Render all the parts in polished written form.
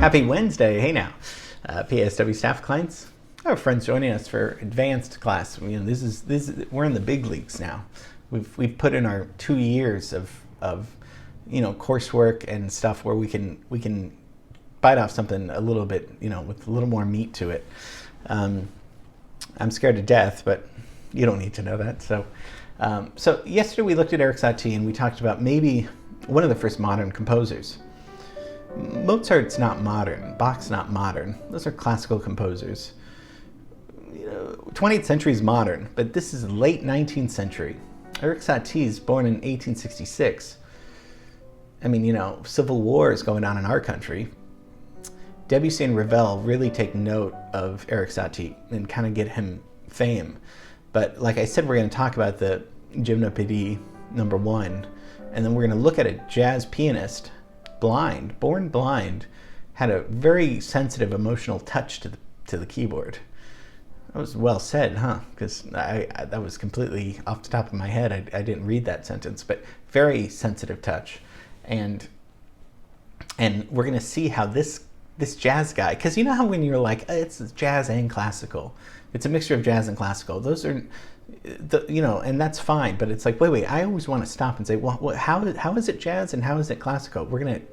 Happy Wednesday. Hey now, PSW staff clients, our friends joining us for advanced class. You know, this is we're in the big leagues now. We've put in our 2 years of coursework and stuff where we can bite off something a little bit, with a little more meat to it. I'm scared to death, but you don't need to know that. So yesterday we looked at Erik Satie and we talked about maybe one of the first modern composers. Mozart's not modern. Bach's not modern. Those are classical composers. 20th century is modern, but this is late 19th century. Erik Satie is born in 1866. I mean, civil war is going on in our country. Debussy and Ravel really take note of Erik Satie and kind of get him fame. But like I said, we're going to talk about the Gymnopédie number 1, and then we're going to look at a jazz pianist, born blind, had a very sensitive emotional touch to the keyboard. That was well said, huh? Because that was completely off the top of my head. I didn't read that sentence, but very sensitive touch. And we're going to see how this jazz guy, because you know how when you're like, it's jazz and classical, it's a mixture of jazz and classical. Those are, and that's fine. But it's like, wait, I always want to stop and say, well, how is it jazz and how is it classical? We're going to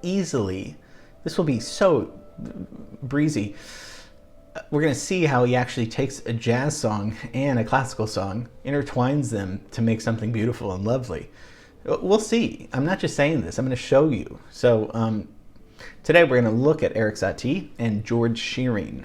easily, this will be so breezy. We're going to see how he actually takes a jazz song and a classical song, intertwines them to make something beautiful and lovely. We'll see. I'm not just saying this. I'm going to show you. So today we're going to look at Erik Satie and George Shearing.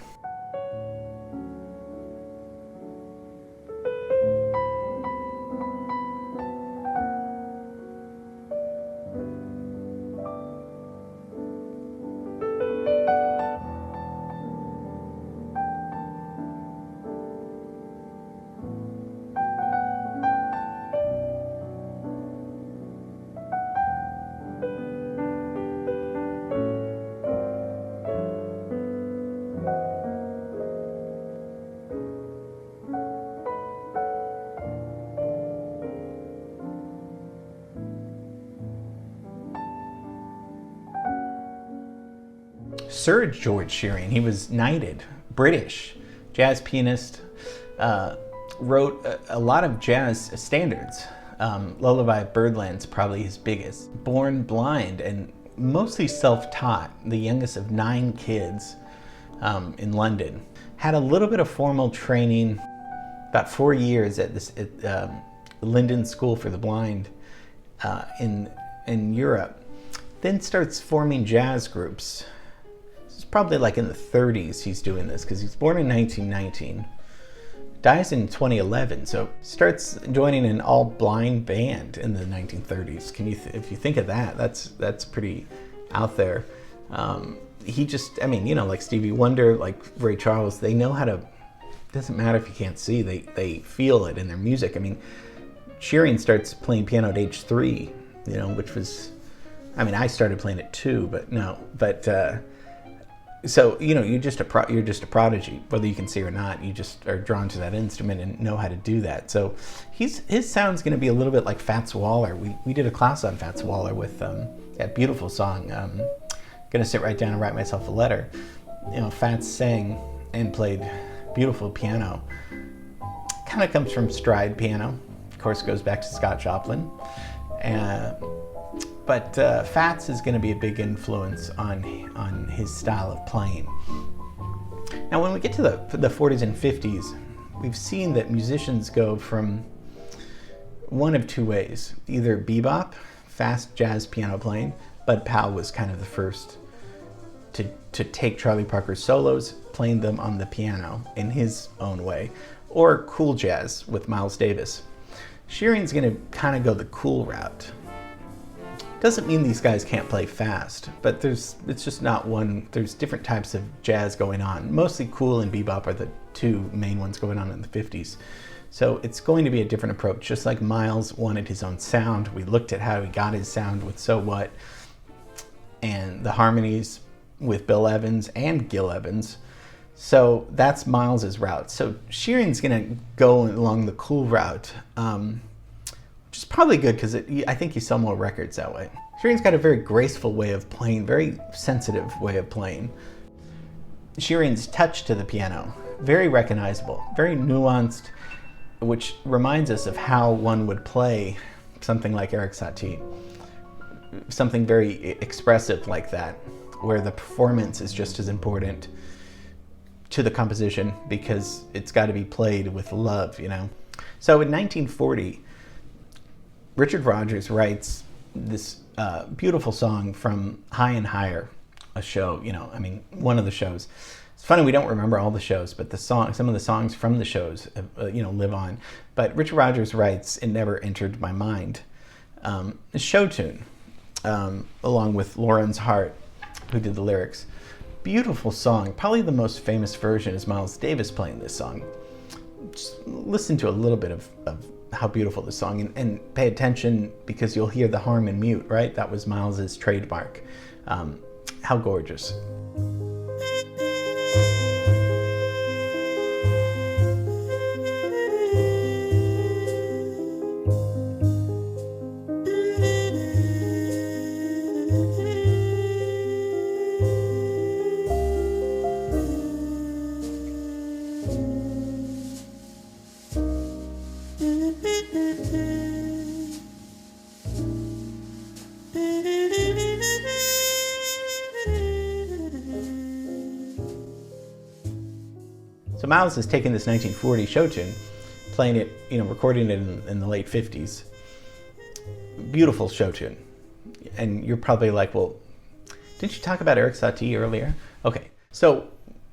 Sir George Shearing, he was knighted, British jazz pianist, wrote a lot of jazz standards. Lullaby of Birdland's probably his biggest. Born blind and mostly self-taught, the youngest of 9 kids in London. Had a little bit of formal training, about 4 years at Linden School for the Blind in Europe. Then starts forming jazz groups. Probably like in the 30s he's doing this, because he's born in 1919, dies in 2011, so starts joining an all-blind band in the 1930s. If you think of that, that's pretty out there. He just, like Stevie Wonder, like Ray Charles, they know how to, doesn't matter if you can't see, they feel it in their music. Shearing starts playing piano at age 3, which was, I started playing it too, so you're just a prodigy, whether you can see or not. You just are drawn to that instrument and know how to do that. So his sound's going to be a little bit like Fats Waller. We did a class on Fats Waller with that beautiful song. Gonna sit right down and write myself a letter. Fats sang and played beautiful piano. Kind of comes from stride piano. Of course, goes back to Scott Joplin. But Fats is going to be a big influence on his style of playing. Now, when we get to the 40s and 50s, we've seen that musicians go from one of 2 ways. Either bebop, fast jazz piano playing. Bud Powell was kind of the first to take Charlie Parker's solos, playing them on the piano in his own way. Or cool jazz with Miles Davis. Shearing's going to kind of go the cool route. Doesn't mean these guys can't play fast, but it's just not one. There's different types of jazz going on. Mostly cool and bebop are the 2 main ones going on in the 50s. So it's going to be a different approach. Just like Miles wanted his own sound, we looked at how he got his sound with So What and the harmonies with Bill Evans and Gil Evans. So that's Miles's route. So Shearing's going to go along the cool route. which is probably good because I think you sell more records that way. Shearing's got a very graceful way of playing, very sensitive way of playing. Shearing's touch to the piano, very recognizable, very nuanced, which reminds us of how one would play something like Erik Satie. Something very expressive like that, where the performance is just as important to the composition because it's got to be played with love, you know. So in 1940, Richard Rodgers writes this beautiful song from High and Higher, a show, you know, I mean, one of the shows. It's funny, we don't remember all the shows, but some of the songs from the shows, you know, live on. But Richard Rodgers writes, "It Never Entered My Mind," a show tune, along with Lauren's Hart, who did the lyrics. Beautiful song. Probably the most famous version is Miles Davis playing this song. Just listen to a little bit of how beautiful this song, and pay attention because you'll hear the harm and mute, right? That was Miles's trademark. How gorgeous. So Miles has taken this 1940 show tune, playing it, you know, recording it in the late 50s. Beautiful show tune. And you're probably like, well, didn't you talk about Erik Satie earlier? Okay, so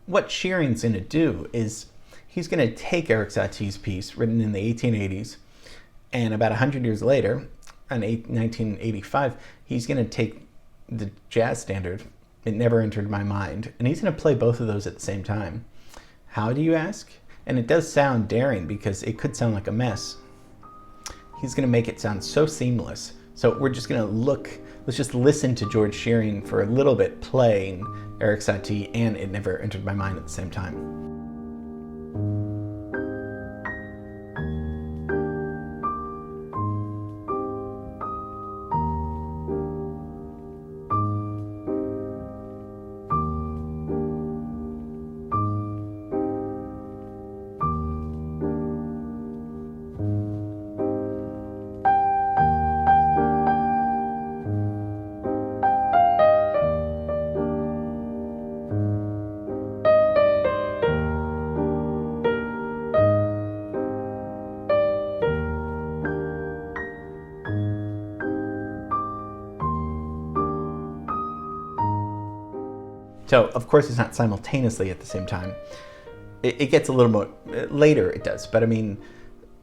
what Shearing's going to do is he's going to take Erik Satie's piece, written in the 1880s, and about 100 years later, in 1985, he's going to take the jazz standard, "It Never Entered My Mind," and he's going to play both of those at the same time. How do you ask? And it does sound daring because it could sound like a mess. He's going to make it sound so seamless. So we're just going to let's just listen to George Shearing for a little bit playing Erik Satie and "It Never Entered My Mind" at the same time. So, of course, it's not simultaneously at the same time. It gets a little more, later it does, but I mean,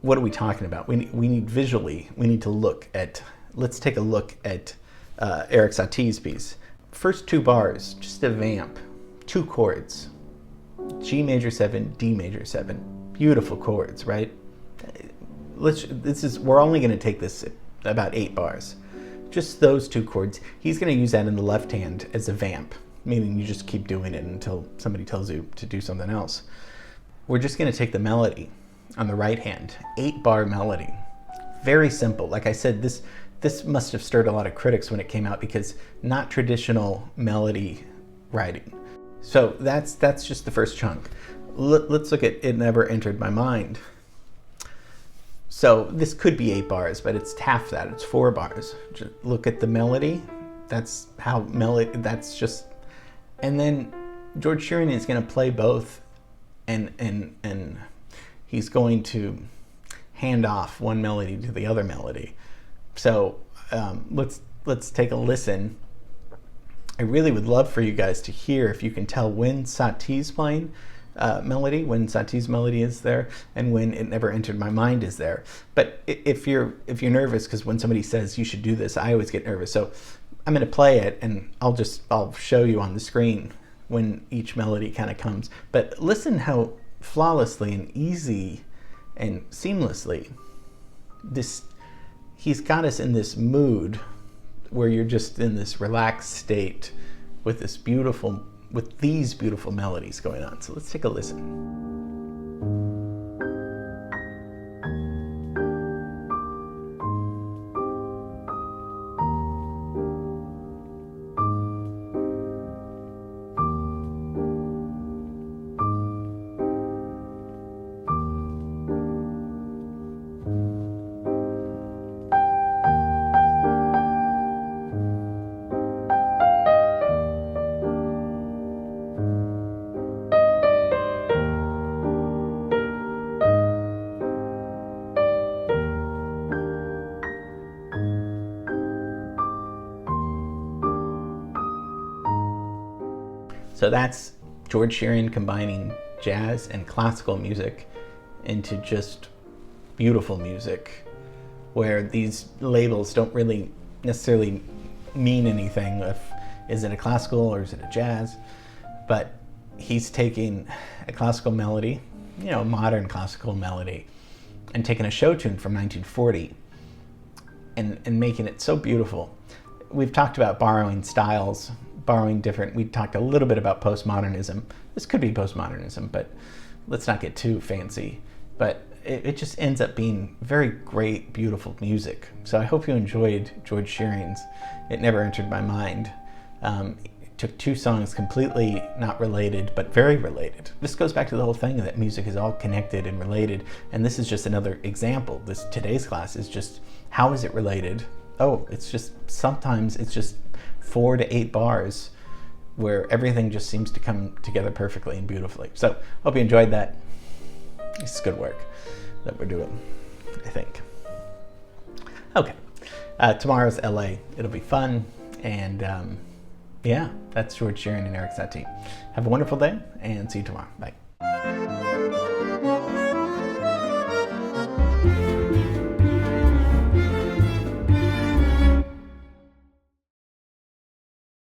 what are we talking about? We need visually, we need to look at, let's take a look at Erik Satie's piece. First two bars, just a vamp, two chords, G major 7, D major 7. Beautiful chords, right? We're only gonna take this about 8 bars. Just those two chords. He's gonna use that in the left hand as a vamp, meaning you just keep doing it until somebody tells you to do something else. We're just gonna take the melody on the right hand, 8-bar melody. Very simple. Like I said, this must have stirred a lot of critics when it came out because not traditional melody writing. So that's just the first chunk. Let's look at "It Never Entered My Mind." So this could be 8 bars, but it's half that, it's 4 bars. Just look at the melody. That's how that's just, and then George Shearing is going to play both, and he's going to hand off one melody to the other melody. So let's take a listen. I really would love for you guys to hear if you can tell when Satie's playing melody, when Satie's melody is there, and when "It Never Entered My Mind" is there. But if you're nervous, because when somebody says you should do this, I always get nervous. So I'm going to play it, and I'll show you on the screen when each melody kind of comes. But listen how flawlessly and easy and seamlessly he's got us in this mood where you're just in this relaxed state with these beautiful melodies going on. So let's take a listen. So that's George Shearing combining jazz and classical music into just beautiful music, where these labels don't really necessarily mean anything. Is it a classical or is it a jazz? But he's taking a classical melody, modern classical melody, and taking a show tune from 1940 and making it so beautiful. We've talked about borrowing styles, we talked a little bit about postmodernism. This could be postmodernism, but let's not get too fancy. But it just ends up being very great, beautiful music. So I hope you enjoyed George Shearing's It Never Entered My Mind. It took two songs completely not related, but very related. This goes back to the whole thing that music is all connected and related, and this is just another example. Today's class is just, how is it related? Oh, sometimes it's just 4 to 8 bars where everything just seems to come together perfectly and beautifully. So hope you enjoyed that. It's good work that we're doing, I think. Okay, tomorrow's LA. It'll be fun. And yeah, that's George Shearing and Erik Satie. Have a wonderful day and see you tomorrow. Bye.